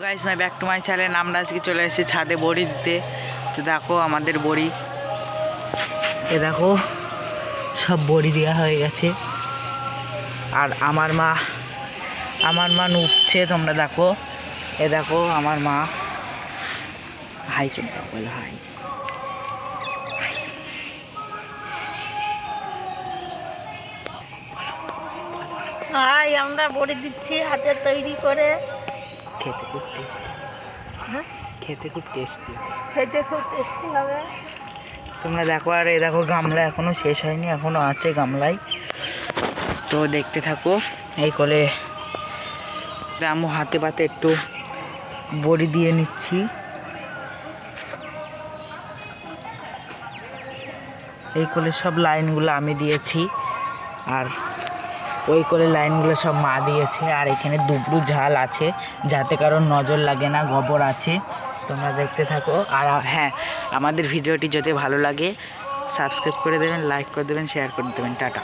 Guys my back to my channel. আমরা আজকে চলে এসেছি ছাদে বড়ি দিতে। তো দেখো আমাদের বড়ি, এ দেখো সব বড়ি দেওয়া হয়ে গেছে। আর আমার মা নুচ্ছে, তোমরা দেখো। এ দেখো আমার মা হাই চিন্তা বলো, হাই। হাই, আমরা বড়ি দিচ্ছি হাতে তৈরি করে। খেতে খুব টেস্টি, হ্যাঁ খেতে খুব টেস্টি, খেতে খুব টেস্টি হবে। তোমরা দেখো। আর এই দেখো গামলা এখনো শেষ হয়নি, এখনো আছে গামলায়। তো দেখতে থাকো। এই করে আমি হাতে পাতে একটু বড়ি দিয়ে নিচ্ছি। এই করে সব লাইনগুলো আমি দিয়েছি, আর ওই করে লাইনগুলো সব মা দিয়েছে। আর এখানে দুবড়ু ঝাল আছে, যাতে কারোর নজর লাগে না, গোবর আছে। তোমরা দেখতে থাকো। আর হ্যাঁ, আমাদের ভিডিওটি যদি ভালো লাগে সাবস্ক্রাইব করে দেবেন, লাইক করে দেবেন, শেয়ার করে দেবেন। টাটা।